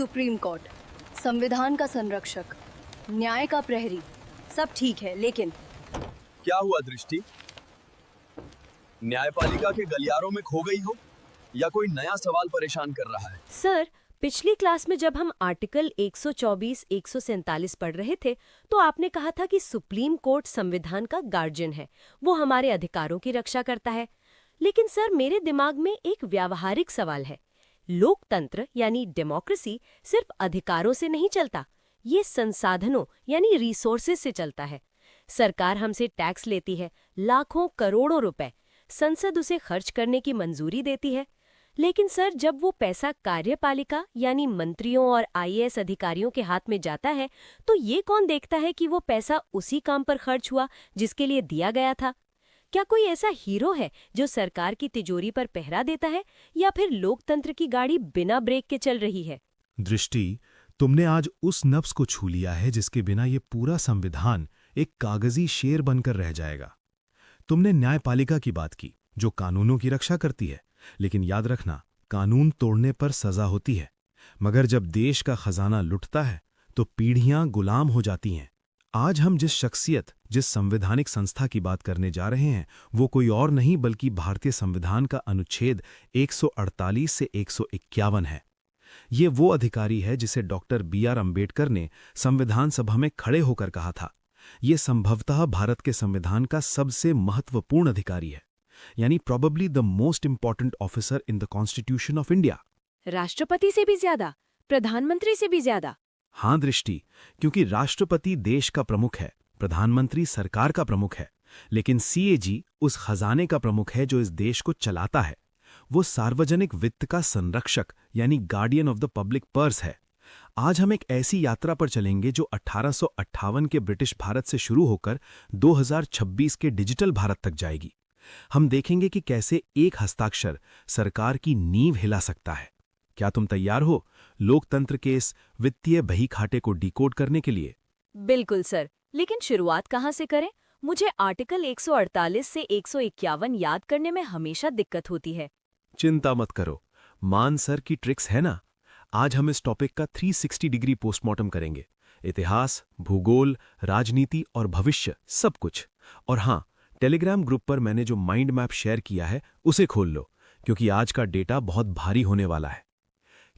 Supreme court, संविधान का संरक्षक, न्याय का प्रहरी, सब ठीक है, लेकिन क्या हुआ दृष्टि? न्यायपालिका के गलियारों में खो गई हो या कोई नया सवाल परेशान कर रहा है? सर, पिछली क्लास में जब हम आर्टिकल 124, 147 पढ़ रहे थे तो आपने कहा था कि सुप्रीम कोर्ट संविधान का गार्जियन है, वो हमारे अधिकारों की रक्षा करता है। लेकिन सर, मेरे दिमाग में एक व्यावहारिक सवाल है। लोकतंत्र यानी डेमोक्रेसी सिर्फ अधिकारों से नहीं चलता, ये संसाधनों यानी रिसोर्सेज से चलता है। सरकार हमसे टैक्स लेती है, लाखों करोड़ों रुपए, संसद उसे खर्च करने की मंजूरी देती है। लेकिन सर, जब वो पैसा कार्यपालिका यानी मंत्रियों और आईएएस अधिकारियों के हाथ में जाता है तो ये कौन देखता है कि वो पैसा उसी काम पर खर्च हुआ जिसके लिए दिया गया था? क्या कोई ऐसा हीरो है जो सरकार की तिजोरी पर पहरा देता है, या फिर लोकतंत्र की गाड़ी बिना ब्रेक के चल रही है? दृष्टि, तुमने आज उस नफ्स को छू लिया है जिसके बिना ये पूरा संविधान एक कागजी शेर बनकर रह जाएगा। तुमने न्यायपालिका की बात की जो कानूनों की रक्षा करती है, लेकिन याद रखना, कानून तोड़ने पर सजा होती है, मगर जब देश का खजाना लुटता है तो पीढ़ियां गुलाम हो जाती हैं। आज हम जिस शख्सियत, जिस संवैधानिक संस्था की बात करने जा रहे हैं वो कोई और नहीं बल्कि भारतीय संविधान का अनुच्छेद 148 से 151 है। ये वो अधिकारी है जिसे डॉक्टर B.R. अम्बेडकर ने संविधान सभा में खड़े होकर कहा था, ये संभवतः भारत के संविधान का सबसे महत्वपूर्ण अधिकारी है, यानी probably the most important officer in the constitution of India. राष्ट्रपति से भी ज्यादा, प्रधानमंत्री से भी ज्यादा? हाँ दृष्टि, क्योंकि राष्ट्रपति देश का प्रमुख है, प्रधानमंत्री सरकार का प्रमुख है, लेकिन CAG उस खजाने का प्रमुख है जो इस देश को चलाता है। वो सार्वजनिक वित्त का संरक्षक यानी guardian of the public purse है। आज हम एक ऐसी यात्रा पर चलेंगे जो 1858 के ब्रिटिश भारत से शुरू होकर 2026 के डिजिटल भारत तक जाएगी। हम देखेंगे कि कैसे एक हस्ताक्षर सरकार की नींव हिला सकता है। क्या तुम तैयार हो लोकतंत्र के इस वित्तीय बहीखाते को डिकोड करने के लिए? बिल्कुल सर, लेकिन शुरुआत कहाँ से करें? मुझे आर्टिकल 148 से 151 याद करने में हमेशा दिक्कत होती है। चिंता मत करो, मान सर की ट्रिक्स है ना। आज हम इस टॉपिक का 360 डिग्री पोस्टमार्टम करेंगे। इतिहास, भूगोल, राजनीति और भविष्य, सब कुछ। और हाँ, टेलीग्राम ग्रुप पर मैंने जो माइंड मैप शेयर किया है उसे खोल लो, क्योंकि आज का डेटा बहुत भारी होने वाला है।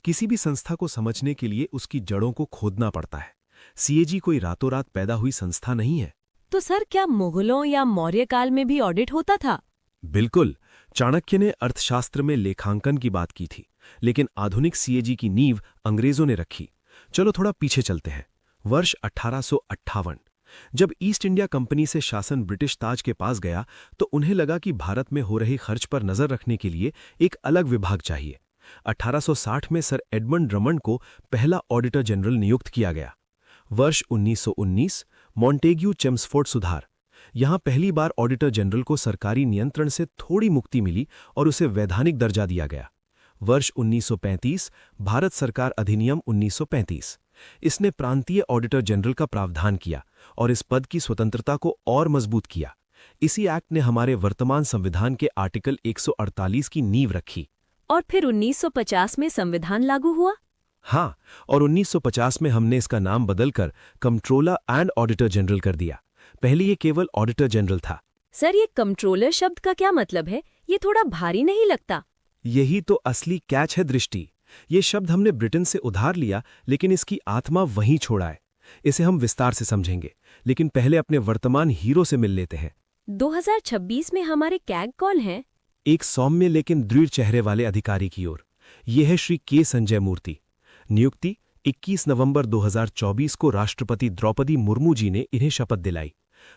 किसी भी संस्था को समझने के लिए उसकी जड़ों को खोदना पड़ता है। CAG कोई रातों रात पैदा हुई संस्था नहीं है। तो सर, क्या मुगलों या मौर्य काल में भी ऑडिट होता था? बिल्कुल, चाणक्य ने अर्थशास्त्र में लेखांकन की बात की थी, लेकिन आधुनिक CAG की नींव अंग्रेजों ने रखी। चलो थोड़ा पीछे चलते हैं। वर्ष 1858, जब ईस्ट इंडिया कंपनी से शासन ब्रिटिश ताज के पास गया तो उन्हें लगा कि भारत में हो रही खर्च पर नजर रखने के लिए एक अलग विभाग चाहिए। 1860 में सर एडमंड ड्रमंड को पहला ऑडिटर जनरल नियुक्त किया गया। वर्ष 1919 मॉन्टेग्यू चेम्सफोर्ड सुधार, यहां पहली बार ऑडिटर जनरल को सरकारी नियंत्रण से थोड़ी मुक्ति मिली और उसे वैधानिक दर्जा दिया गया। वर्ष 1935 भारत सरकार अधिनियम 1935, इसने प्रांतीय ऑडिटर जनरल का प्रावधान किया और इस पद की स्वतंत्रता को और मजबूत किया। इसी एक्ट ने हमारे वर्तमान संविधान के आर्टिकल 148 की नींव रखी। और फिर 1950 में संविधान लागू हुआ? हाँ, और 1950 में हमने इसका नाम बदलकर कंट्रोलर एंड ऑडिटर जनरल कर दिया। पहले ये केवल ऑडिटर जनरल था। सर, ये कंट्रोलर शब्द का क्या मतलब है? ये थोड़ा भारी नहीं लगता? यही तो असली कैच है दृष्टि। ये शब्द हमने ब्रिटेन से उधार लिया, लेकिन इसकी आत्मा वहीं छोड़ा है। इसे हम विस्तार से समझेंगे, लेकिन पहले अपने वर्तमान हीरो से मिल लेते हैं। 2026 में हमारे कैग कौन हैं? एक सौम्य लेकिन दृढ़ चेहरे वाले अधिकारी की ओर। ये है श्री K. संजय मूर्ति। नियुक्ति 21 नवंबर 2024 को राष्ट्रपति द्रौपदी मुर्मू जी ने इन्हें शपथ दिलाई।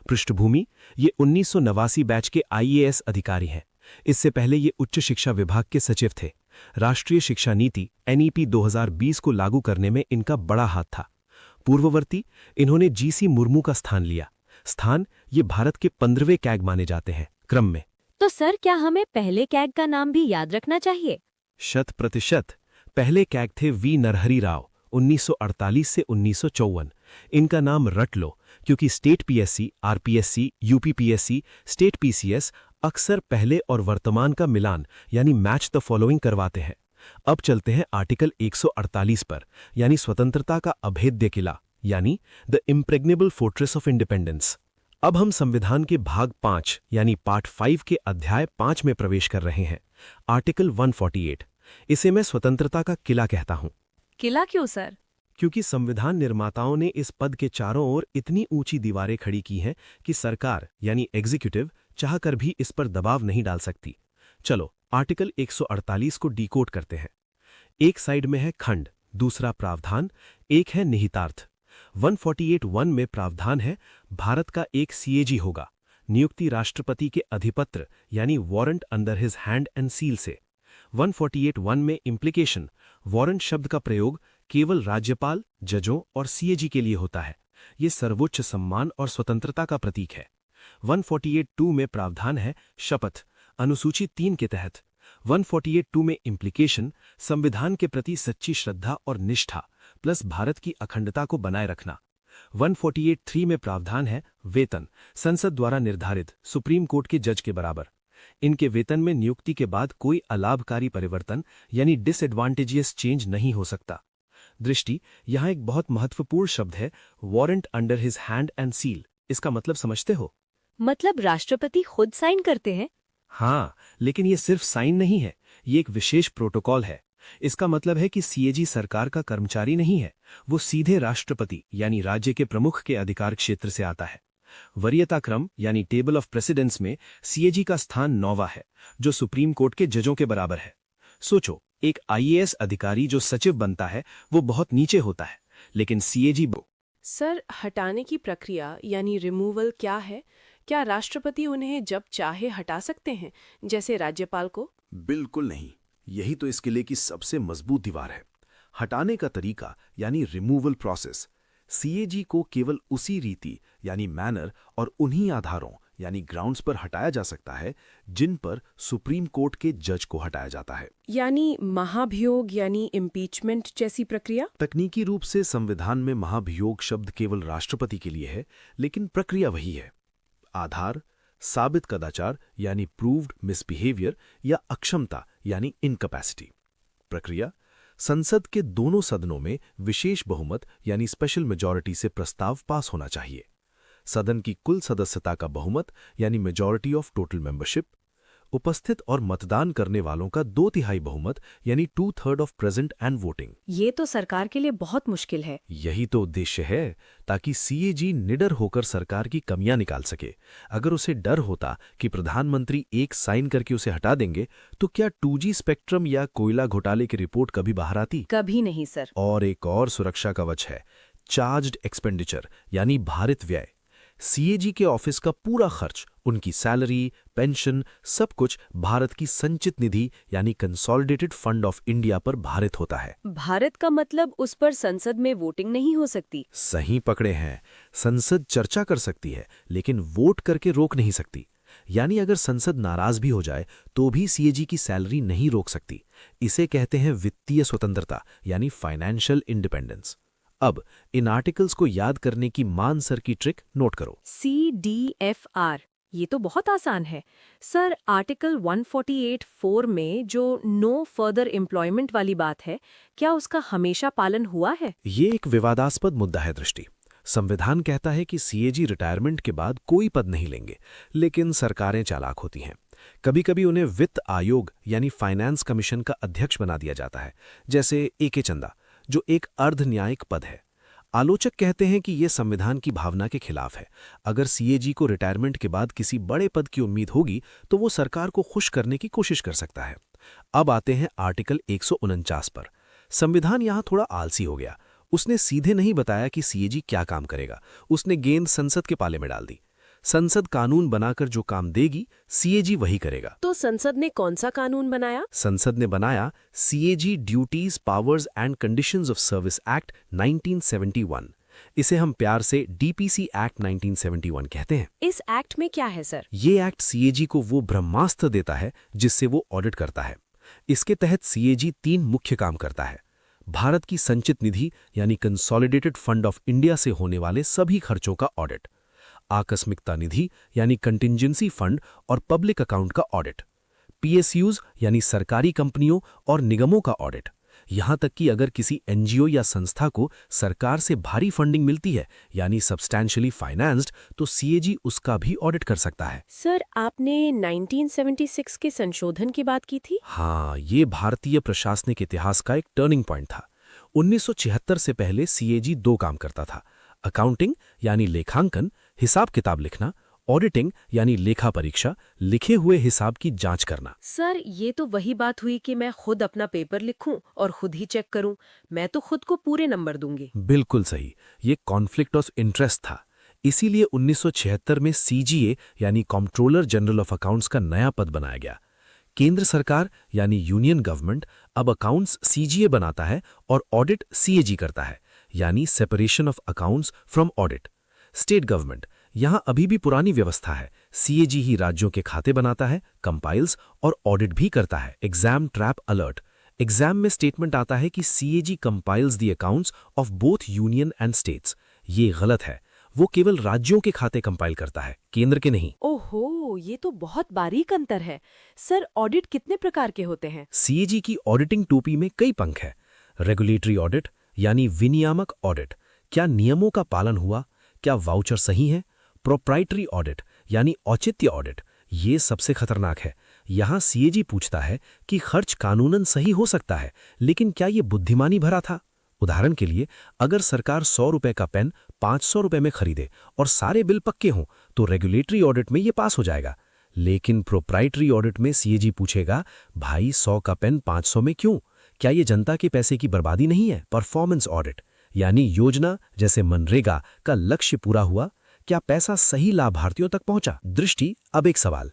पृष्ठभूमि, ये 1989 बैच के IAS अधिकारी हैं। इससे पहले ये उच्च शिक्षा विभाग के सचिव थे। राष्ट्रीय शिक्षा नीति NEP 2020 को लागू करने में इनका बड़ा हाथ था। पूर्ववर्ती, इन्होंने GC मुर्मू का स्थान लिया। ये भारत के 15वें कैग माने जाते हैं क्रम में। तो सर, क्या हमें पहले कैग का नाम भी याद रखना चाहिए? 100%। पहले कैग थे V. नरहरि राव, 1948 से 1954। इनका नाम रट लो, क्योंकि state PSC, RPSC, UPPSC, state PCS अक्सर पहले और वर्तमान का मिलान यानी मैच द फॉलोइंग करवाते हैं। अब चलते हैं आर्टिकल 148 पर, यानी स्वतंत्रता का अभेद्य किला, यानी the impregnable fortress of independence. अब हम संविधान के भाग 5 यानी पार्ट 5 के अध्याय 5 में प्रवेश कर रहे हैं। आर्टिकल 148, इसे मैं स्वतंत्रता का किला कहता हूं। किला क्यों सर? क्योंकि संविधान निर्माताओं ने इस पद के चारों ओर इतनी ऊंची दीवारें खड़ी की हैं कि सरकार यानी एग्जीक्यूटिव चाहकर भी इस पर दबाव नहीं डाल सकती। चलो आर्टिकल 148 को डिकोड करते हैं। एक साइड में है खंड, दूसरा प्रावधान, एक है निहितार्थ। 148(1) में प्रावधान है भारत का एक सीएजी होगा, नियुक्ति राष्ट्रपति के अधिपत्र यानी warrant under his hand and seal से। 148(1) में इम्प्लीकेशन, वारंट शब्द का प्रयोग केवल राज्यपाल, जजों और सीएजी के लिए होता है। ये सर्वोच्च सम्मान और स्वतंत्रता का प्रतीक है। 148(2) में प्रावधान है शपथ, अनुसूची 3 के तहत। 148(2) में इम्प्लीकेशन, संविधान के प्रति सच्ची श्रद्धा और निष्ठा प्लस भारत की अखंडता को बनाए रखना। 148(3) में प्रावधान है वेतन, संसद द्वारा निर्धारित सुप्रीम कोर्ट के जज के बराबर। इनके वेतन में नियुक्ति के बाद कोई अलाभकारी परिवर्तन यानी डिसएडवांटेजियस चेंज नहीं हो सकता। दृष्टि, यहां एक बहुत महत्वपूर्ण शब्द है warrant under his hand and seal. इसका मतलब समझते हो? मतलब राष्ट्रपति खुद साइन करते हैं? हाँ, लेकिन ये सिर्फ साइन नहीं है, ये एक विशेष प्रोटोकॉल है। इसका मतलब है कि सीएजी सरकार का कर्मचारी नहीं है, वो सीधे राष्ट्रपति यानी राज्य के प्रमुख के अधिकार क्षेत्र से आता है। वरीयता क्रम यानी टेबल ऑफ प्रेसिडेंस में सीएजी का स्थान 9वां है, जो सुप्रीम कोर्ट के जजों के बराबर है। सोचो, एक आईएएस अधिकारी जो सचिव बनता है वो बहुत नीचे होता है, लेकिन सीएजी सर, हटाने की प्रक्रिया यानी रिमूवल क्या है? क्या राष्ट्रपति उन्हें जब चाहे हटा सकते हैं, जैसे राज्यपाल को? बिल्कुल नहीं, यही तो इस किले की सबसे मजबूत दीवार है। हटाने का तरीका यानी रिमूवल प्रोसेस, सीएजी को केवल उसी रीति यानी मैनर और उन्हीं आधारों यानी ग्राउंड्स पर हटाया जा सकता है जिन पर सुप्रीम कोर्ट के जज को हटाया जाता है। यानी महाभियोग यानी इम्पीचमेंट जैसी प्रक्रिया? तकनीकी रूप से संविधान में महाभियोग शब्द केवल राष्ट्रपति के लिए है, लेकिन प्रक्रिया वही है। आधार, साबित कदाचार यानी प्रूव्ड मिसबिहेवियर या अक्षमता यानी इनकैपेसिटी। प्रक्रिया, संसद के दोनों सदनों में विशेष बहुमत यानी स्पेशल मेजॉरिटी से प्रस्ताव पास होना चाहिए। सदन की कुल सदस्यता का बहुमत यानी मेजॉरिटी ऑफ टोटल मेंबरशिप। उपस्थित और मतदान करने वालों का 2/3 बहुमत यानी 2/3 ऑफ प्रेजेंट एंड वोटिंग। ये तो सरकार के लिए बहुत मुश्किल है। यही तो उद्देश्य है, ताकि सीएजी निडर होकर सरकार की कमियां निकाल सके। अगर उसे डर होता कि प्रधानमंत्री एक साइन करके उसे हटा देंगे, तो क्या 2G स्पेक्ट्रम या कोयला घोटाले की रिपोर्ट कभी बाहर आती? कभी नहीं सर। और एक और सुरक्षा कवच है, चार्ज्ड एक्सपेंडिचर यानी भारित व्यय। सीएजी के ऑफिस का पूरा खर्च, उनकी सैलरी, पेंशन, सब कुछ भारत की संचित निधि यानी कंसोलिडेटेड फंड ऑफ इंडिया पर भारित होता है। भारत का मतलब उस पर संसद में वोटिंग नहीं हो सकती? सही पकड़े हैं, संसद चर्चा कर सकती है लेकिन वोट करके रोक नहीं सकती। यानी अगर संसद नाराज भी हो जाए तो भी सीएजी की सैलरी नहीं रोक सकती। इसे कहते हैं वित्तीय स्वतंत्रता यानी फाइनेंशियल इंडिपेंडेंस। अब इन आर्टिकल्स को याद करने की मान सर की ट्रिक नोट करो। CDFR, ये तो बहुत आसान है सर। आर्टिकल 148(4) में जो नो फर्दर एम्प्लॉयमेंट वाली बात है, क्या उसका हमेशा पालन हुआ है? ये एक विवादास्पद मुद्दा है दृष्टि। संविधान कहता है कि सीएजी रिटायरमेंट के बाद कोई पद नहीं लेंगे, लेकिन सरकारें चालाक होती हैं। कभी कभी उन्हें वित्त आयोग यानी फाइनेंस कमीशन का अध्यक्ष बना दिया जाता है, जैसे AK चंदा, जो एक अर्ध न्यायिक पद है। आलोचक कहते हैं कि यह संविधान की भावना के खिलाफ है। अगर सीएजी को रिटायरमेंट के बाद किसी बड़े पद की उम्मीद होगी तो वो सरकार को खुश करने की कोशिश कर सकता है। अब आते हैं आर्टिकल 149 पर। संविधान यहां थोड़ा आलसी हो गया। उसने सीधे नहीं बताया कि सीएजी क्या काम करेगा, उसने गेंद संसद के पाले में डाल दी। संसद कानून बनाकर जो काम देगी, सीएजी वही करेगा। तो संसद ने कौन सा कानून बनाया? संसद ने बनाया CAG duties, powers and conditions of service act 1971। इसे हम प्यार से डीपीसी एक्ट 1971 कहते हैं। इस एक्ट में क्या है सर? ये एक्ट सीएजी को वो ब्रह्मास्त्र देता है जिससे वो ऑडिट करता है। इसके तहत सीएजी 3 मुख्य काम करता है। भारत की संचित निधि यानी कंसोलिडेटेड फंड ऑफ इंडिया से होने वाले सभी खर्चों का ऑडिट, आकस्मिकता निधि यानी कंटिंजेंसी फंड और पब्लिक अकाउंट का ऑडिट, पीएसयूज यानी सरकारी कंपनियों और निगमों का ऑडिट। यहां तक कि अगर किसी एनजीओ या संस्था को सरकार से भारी फंडिंग मिलती है यानी सब्सटैंशियली फाइनेंस्ड, तो सीएजी उसका भी ऑडिट कर सकता है। सर, आपने 1976 के संशोधन की बात की थी। हाँ, ये भारतीय प्रशासनिक इतिहास का एक टर्निंग पॉइंट था। 1976 से पहले सीएजी दो काम करता था: अकाउंटिंग यानी लेखांकन, हिसाब किताब लिखना, ऑडिटिंग यानी लेखा परीक्षा, लिखे हुए हिसाब की जांच करना। सर, ये तो वही बात हुई कि मैं खुद अपना पेपर लिखूं और खुद ही चेक करूं। मैं तो खुद को पूरे नंबर दूंगी। बिल्कुल सही, ये कॉन्फ्लिक्ट ऑफ इंटरेस्ट था। इसीलिए 1976 में सीजीए यानी कंट्रोलर जनरल ऑफ अकाउंट्स का नया पद बनाया गया। केंद्र सरकार यानी यूनियन गवर्नमेंट अब अकाउंट्स सीजीए बनाता है और ऑडिट सीएजी करता है, यानी separation of accounts from audit. State government, यहां अभी भी पुरानी व्यवस्था है। सीएजी ही राज्यों के खाते बनाता है, कंपाइल्स और ऑडिट भी करता है। एग्जाम ट्रैप अलर्ट, एग्जाम में स्टेटमेंट आता है कि CAG compiles the accounts of both union and states. ये गलत है, वो केवल राज्यों के खाते कंपाइल करता है, केंद्र के नहीं। ओहो, ये तो बहुत बारीक अंतर है। सर, ऑडिट कितने प्रकार के होते हैं? सीएजी की ऑडिटिंग टोपी में कई पंख है। रेगुलेटरी ऑडिट यानी विनियामक ऑडिट, क्या नियमों का पालन हुआ, क्या वाउचर सही है। प्रोप्राइटरी ऑडिट यानी औचित्य ऑडिट, ये सबसे खतरनाक है। यहां सीएजी पूछता है कि खर्च कानूनन सही हो सकता है, लेकिन क्या ये बुद्धिमानी भरा था। उदाहरण के लिए, अगर सरकार 100 रुपए का पेन 500 रुपए में खरीदे और सारे बिल पक्के हों, तो रेगुलेटरी ऑडिट में ये पास हो जाएगा। लेकिन प्रोप्राइटरी ऑडिट में सीएजी पूछेगा, भाई 100 का पेन 500 में क्यों? क्या ये जनता के पैसे की बर्बादी नहीं है? परफॉर्मेंस ऑडिट यानी योजना जैसे मनरेगा का लक्ष्य पूरा हुआ, क्या पैसा सही लाभार्थियों तक पहुंचा। दृष्टि, अब एक सवाल,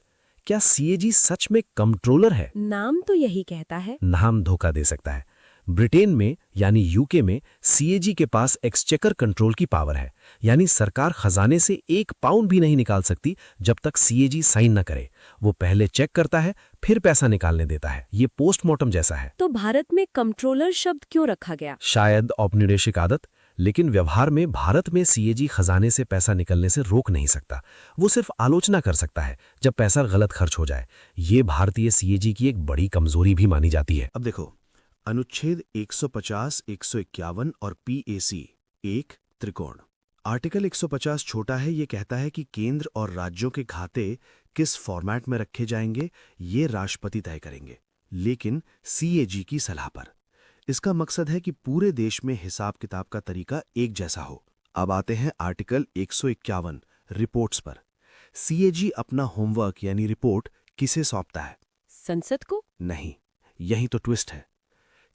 क्या सीएजी सच में कंट्रोलर है? नाम तो यही कहता है। नाम धोखा दे सकता है। ब्रिटेन में यानी यूके में सीएजी के पास एक्सचेकर कंट्रोल की पावर है, यानी सरकार खजाने से 1 पाउंड भी नहीं निकाल सकती जब तक सीएजी साइन न करे। वो पहले चेक करता है, फिर पैसा निकालने देता है। ये पोस्टमार्टम जैसा है। तो भारत में कंट्रोलर शब्द क्यों रखा गया? शायद औपनिवेशिक आदत, लेकिन व्यवहार में भारत में सीएजी खजाने से पैसा निकलने से रोक नहीं सकता। वो सिर्फ आलोचना कर सकता है जब पैसा गलत खर्च हो जाए। ये भारतीय सीएजी की एक बड़ी कमजोरी भी मानी जाती है। अब देखो, अनुच्छेद 150, 151 और पीएसी एक त्रिकोण। आर्टिकल 150 छोटा है, ये कहता है कि केंद्र और राज्यों के खाते किस फॉर्मेट में रखे जाएंगे ये राष्ट्रपति तय करेंगे, लेकिन सीएजी की सलाह पर। इसका मकसद है कि पूरे देश में हिसाब किताब का तरीका एक जैसा हो। अब आते हैं आर्टिकल 151 रिपोर्ट्स पर। सीएजी अपना होमवर्क यानी रिपोर्ट किसे सौंपता है? संसद को? नहीं, यही तो ट्विस्ट है।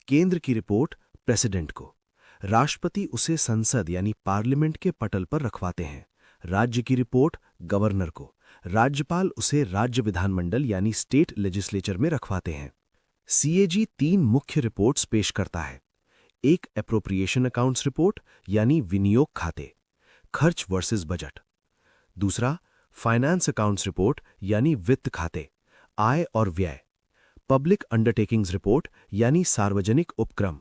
केंद्र की रिपोर्ट प्रेसिडेंट को, राष्ट्रपति उसे संसद यानी पार्लियामेंट के पटल पर रखवाते हैं। राज्य की रिपोर्ट गवर्नर को, राज्यपाल उसे राज्य विधानमंडल यानी स्टेट लेजिस्लेचर में रखवाते हैं। सीएजी 3 मुख्य रिपोर्ट्स पेश करता है। एक एप्रोप्रिएशन अकाउंट्स रिपोर्ट यानी विनियोग खाते, खर्च वर्सेस बजट। दूसरा फाइनेंस अकाउंट्स रिपोर्ट यानी वित्त खाते, आय और व्यय। पब्लिक अंडरटेकिंग्स रिपोर्ट यानी सार्वजनिक उपक्रम,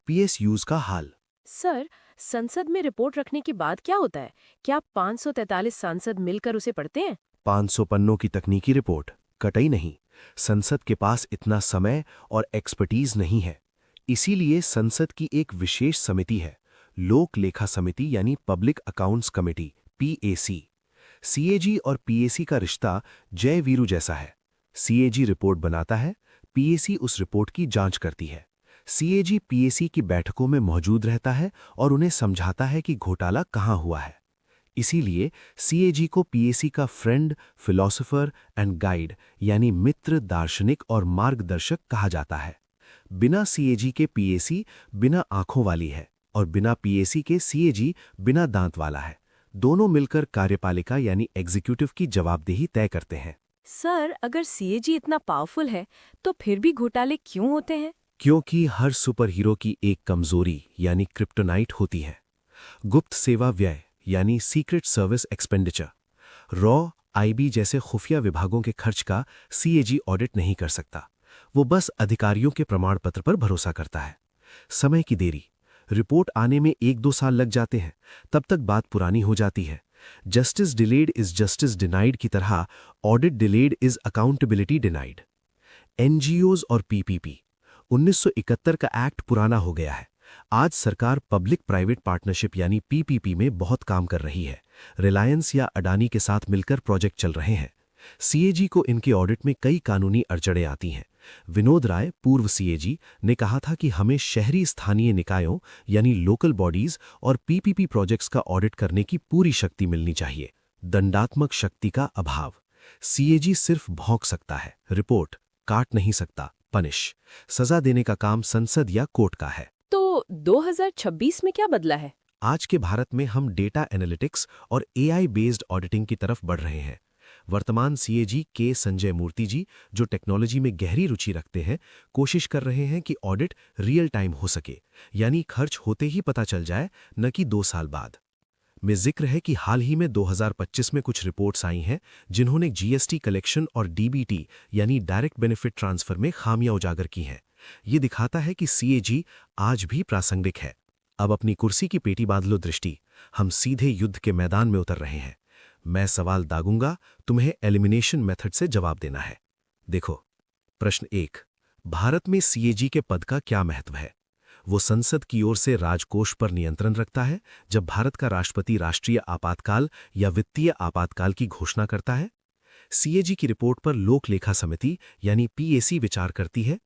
पीएसयूज का हाल। सर, संसद में रिपोर्ट रखने के बाद क्या होता है? क्या 543 सांसद मिलकर उसे पढ़ते हैं? 500 पन्नों की तकनीकी रिपोर्ट कतई नहीं। संसद के पास इतना समय और एक्सपर्टीज नहीं है। इसीलिए संसद की एक विशेष समिति है, लोक लेखा समिति यानी public accounts committee, PAC. CAG और पीएसी का रिश्ता जय वीरू जैसा है। सीएजी रिपोर्ट बनाता है, पीएसी उस रिपोर्ट की जांच करती है। सीएजी पीएसी की बैठकों में मौजूद रहता है और उन्हें समझाता है कि घोटाला कहां हुआ है। इसीलिए सीएजी को पीएसी का फ्रेंड, फिलोसोफर एंड गाइड यानी मित्र, दार्शनिक और मार्गदर्शक कहा जाता है। बिना सीएजी के पीएसी बिना आंखों वाली है और बिना पीएसी के सीएजी बिना दांत वाला है। दोनों मिलकर कार्यपालिका यानी एग्जीक्यूटिव की जवाबदेही तय करते हैं। सर, अगर सीएजी इतना पावरफुल है तो फिर भी घोटाले क्यों होते हैं? क्योंकि हर सुपर हीरो की एक कमजोरी यानी क्रिप्टोनाइट होती है। गुप्त सेवा व्यय यानी secret service expenditure. Raw, IB जैसे खुफिया विभागों के खर्च का सीएजी ऑडिट नहीं कर सकता। वो बस अधिकारियों के प्रमाण पत्र पर भरोसा करता है। समय की देरी, रिपोर्ट आने में 1-2 साल लग जाते हैं, तब तक बात पुरानी हो जाती है। Justice delayed is justice denied की तरह audit delayed is accountability denied. NGOs और पीपीपी। 1971 का एक्ट पुराना हो गया है। आज सरकार पब्लिक प्राइवेट पार्टनरशिप यानी पीपीपी में बहुत काम कर रही है। रिलायंस या अडानी के साथ मिलकर प्रोजेक्ट चल रहे हैं। सीएजी को इनके ऑडिट में कई कानूनी अड़चड़ें आती हैं। विनोद राय, पूर्व सीएजी, ने कहा था कि हमें शहरी स्थानीय निकायों यानी लोकल बॉडीज और पीपीपी प्रोजेक्ट्स का ऑडिट करने की पूरी शक्ति मिलनी चाहिए। दंडात्मक शक्ति का अभाव। सीएजी सिर्फ भौंक सकता है, रिपोर्ट काट नहीं सकता, पनिश। सजा देने का काम संसद या कोर्ट का है। तो 2026 में क्या बदला है? आज के भारत में हम डेटा एनालिटिक्स और एआई बेस्ड ऑडिटिंग की तरफ बढ़ रहे हैं। वर्तमान सीएजी के संजय मूर्ति जी, जो टेक्नोलॉजी में गहरी रुचि रखते हैं, कोशिश कर रहे हैं कि ऑडिट रियल टाइम हो सके, यानी खर्च होते ही पता चल जाए, न कि 2 साल बाद। में जिक्र है कि हाल ही में 2025 में कुछ रिपोर्ट्स आई हैं जिन्होंने जीएसटी कलेक्शन और डीबीटी यानी डायरेक्ट बेनिफिट ट्रांसफर में खामियां उजागर की हैं। ये दिखाता है कि सीएजी आज भी प्रासंगिक है। अब अपनी कुर्सी की पेटी बांध लो दृष्टि, हम सीधे युद्ध के मैदान में उतर रहे हैं। मैं सवाल दागूंगा, तुम्हें एलिमिनेशन मेथड से जवाब देना है। देखो, प्रश्न 1, भारत में सीएजी के पद का क्या महत्व है? वो संसद की ओर से राजकोष पर नियंत्रण रखता है जब भारत का राष्ट्रपति राष्ट्रीय आपातकाल या वित्तीय आपातकाल की घोषणा करता है। सीएजी की रिपोर्ट पर लोक लेखा समिति यानी पीएसी विचार करती है।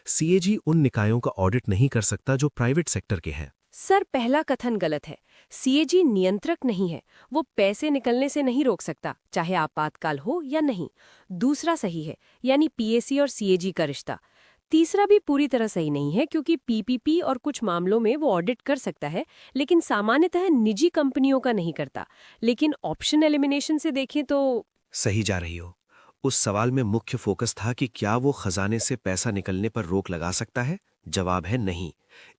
सीएजी उन निकायों का ऑडिट नहीं कर सकता जो प्राइवेट सेक्टर के हैं। सर, पहला कथन गलत है। सीएजी नियंत्रक नहीं है, वो पैसे निकलने से नहीं रोक सकता, चाहे आपातकाल हो या नहीं। दूसरा सही है, यानी पीएसी और सीएजी का रिश्ता। तीसरा भी पूरी तरह सही नहीं है, क्योंकि पीपीपी और कुछ मामलों में वो ऑडिट कर सकता है, लेकिन सामान्यतः निजी कंपनियों का नहीं करता। लेकिन ऑप्शन एलिमिनेशन से देखें तो सही जा रही हो। उस सवाल में मुख्य फोकस था कि क्या वो खजाने से पैसा निकलने पर रोक लगा सकता है। जवाब है नहीं।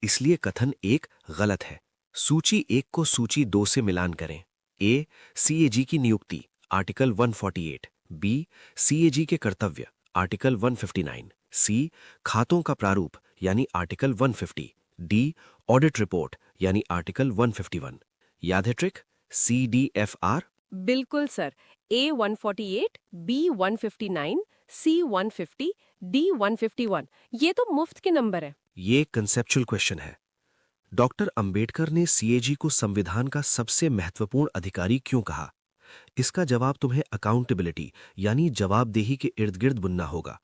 इसलिए कथन 1 गलत है। सूची 1 को सूची 2 से मिलान करें। ए, सीएजी की नियुक्ति, आर्टिकल 148। बी, सीएजी के कर्तव्य, आर्टिकल 159। सी, खातों का प्रारूप यानी आर्टिकल 150। डी, ऑडिट रिपोर्ट यानी आर्टिकल 151। याद है ट्रिक? CDFR। बिल्कुल sir. A 148, B 159, C 150, D 151। ये तो मुफ्त के नंबर है। ये कंसेप्चुअल क्वेश्चन है। डॉक्टर अंबेडकर ने सीएजी को संविधान का सबसे महत्वपूर्ण अधिकारी क्यों कहा? इसका जवाब तुम्हें अकाउंटेबिलिटी यानी जवाबदेही के इर्द गिर्द बुनना होगा।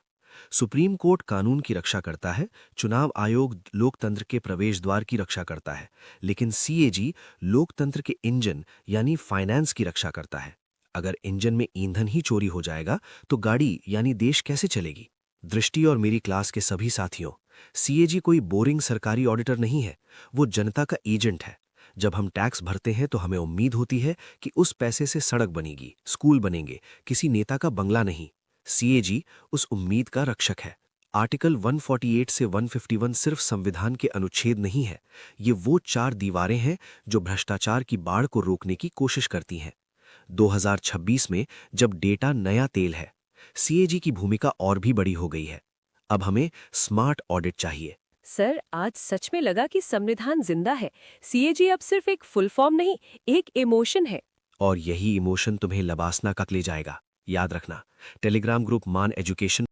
सुप्रीम कोर्ट कानून की रक्षा करता है, चुनाव आयोग लोकतंत्र के प्रवेश द्वार की रक्षा करता है, लेकिन सीएजी लोकतंत्र के इंजन यानी फाइनेंस की रक्षा करता है। अगर इंजन में ईंधन ही चोरी हो जाएगा तो गाड़ी यानी देश कैसे चलेगी? दृष्टि और मेरी क्लास के सभी साथियों, सीएजी कोई बोरिंग सरकारी ऑडिटर नहीं है, वो जनता का एजेंट है। जब हम टैक्स भरते हैं तो हमें उम्मीद होती है कि उस पैसे से सड़क बनेगी, स्कूल बनेंगे, किसी नेता का बंगला नहीं। सीएजी उस उम्मीद का रक्षक है। आर्टिकल 148 से 151 सिर्फ संविधान के अनुच्छेद नहीं है, ये वो 4 दीवारें हैं जो भ्रष्टाचार की बाढ़ को रोकने की कोशिश करती हैं। 2026 में जब डेटा नया तेल है, सीएजी की भूमिका और भी बड़ी हो गई है। अब हमें स्मार्ट ऑडिट चाहिए। सर, आज सच में लगा कि संविधान जिंदा है। सीएजी अब सिर्फ एक फुल फॉर्म नहीं, एक इमोशन है। और यही इमोशन तुम्हें लबासना तक ले जाएगा। याद रखना, टेलीग्राम ग्रुप मान एजुकेशन